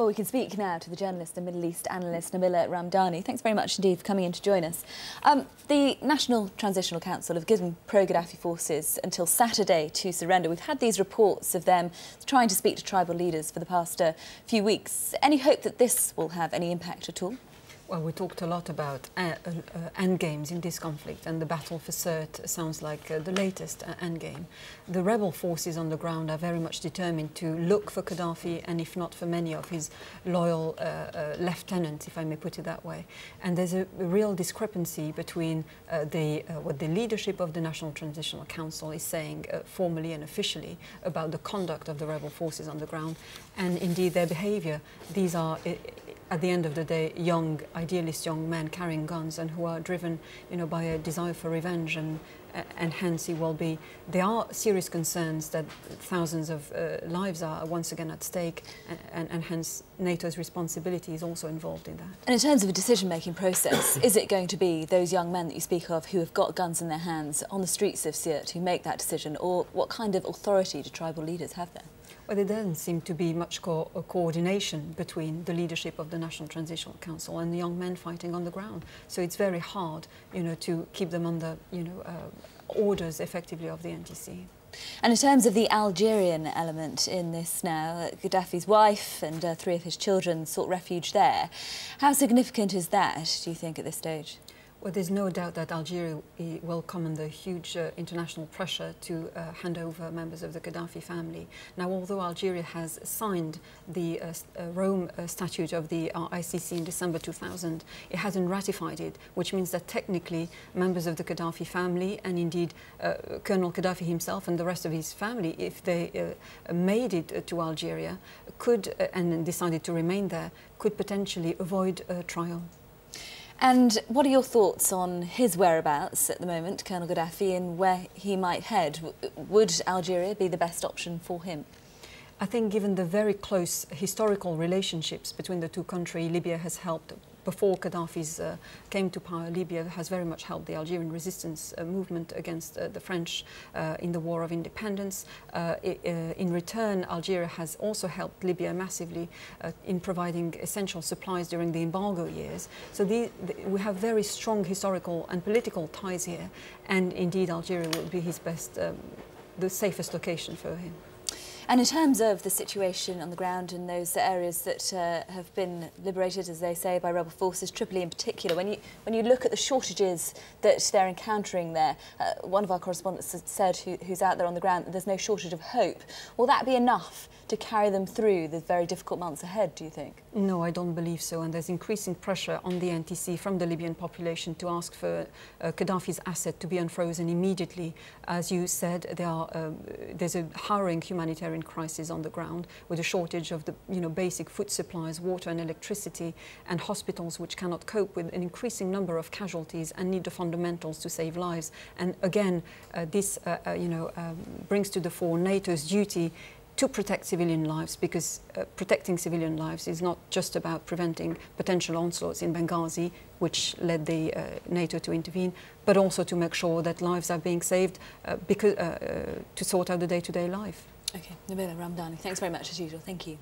Well, we can speak now to the journalist and Middle East analyst Nabila Ramdani. Thanks very much indeed for coming in to join us. The National Transitional Council have given pro-Gaddafi forces until Saturday to surrender. We've had these reports of them trying to speak to tribal leaders for the past few weeks. Any hope that this will have any impact at all? Well, we talked a lot about endgames in this conflict, and the battle for Sirte sounds like the latest endgame. The rebel forces on the ground are very much determined to look for Gaddafi, and if not for many of his loyal lieutenants, if I may put it that way. And there's a real discrepancy between what the leadership of the National Transitional Council is saying formally and officially about the conduct of the rebel forces on the ground, and indeed their behavior. These are, at the end of the day, young, idealist young men carrying guns and who are driven, by a desire for revenge, and hence there are serious concerns that thousands of lives are once again at stake, and hence NATO's responsibility is also involved in that. And in terms of a decision-making process, is it going to be those young men that you speak of who have got guns in their hands on the streets of Sirte who make that decision, or what kind of authority do tribal leaders have there? Well, there doesn't seem to be much coordination between the leadership of the National Transitional Council and the young men fighting on the ground. So it's very hard, to keep them under, orders effectively of the NTC. And in terms of the Algerian element in this now, Gaddafi's wife and 3 of his children sought refuge there. How significant is that, do you think, at this stage? Well, there's no doubt that Algeria will come under huge international pressure to hand over members of the Gaddafi family. Now, although Algeria has signed the Rome Statute of the ICC in December 2000, it hasn't ratified it, which means that technically members of the Gaddafi family, and indeed Colonel Gaddafi himself and the rest of his family, if they made it to Algeria, could, and decided to remain there, could potentially avoid trial. And what are your thoughts on his whereabouts at the moment, Colonel Gaddafi, and where he might head? Would Algeria be the best option for him? I think given the very close historical relationships between the two countries, Libya has helped. Before Gaddafi's came to power, Libya has very much helped the Algerian resistance movement against the French in the War of Independence. In return, Algeria has also helped Libya massively in providing essential supplies during the embargo years. So we have very strong historical and political ties here, and indeed Algeria will be his best, the safest location for him. And in terms of the situation on the ground in those areas that have been liberated, as they say, by rebel forces, Tripoli in particular, when you look at the shortages that they're encountering there, one of our correspondents said, who's out there on the ground, that there's no shortage of hope. Will that be enough to carry them through the very difficult months ahead, do you think? No, I don't believe so, and there's increasing pressure on the NTC from the Libyan population to ask for Gaddafi's asset to be unfrozen immediately. As you said, there's a harrowing humanitarian crisis on the ground with a shortage of the basic food supplies, water and electricity, and hospitals which cannot cope with an increasing number of casualties and need the fundamentals to save lives. And again, this brings to the fore NATO's duty to protect civilian lives, because protecting civilian lives is not just about preventing potential onslaughts in Benghazi, which led the NATO to intervene, but also to make sure that lives are being saved to sort out the day-to-day life. Okay, Nabila Ramdani, thanks very much as usual. Thank you.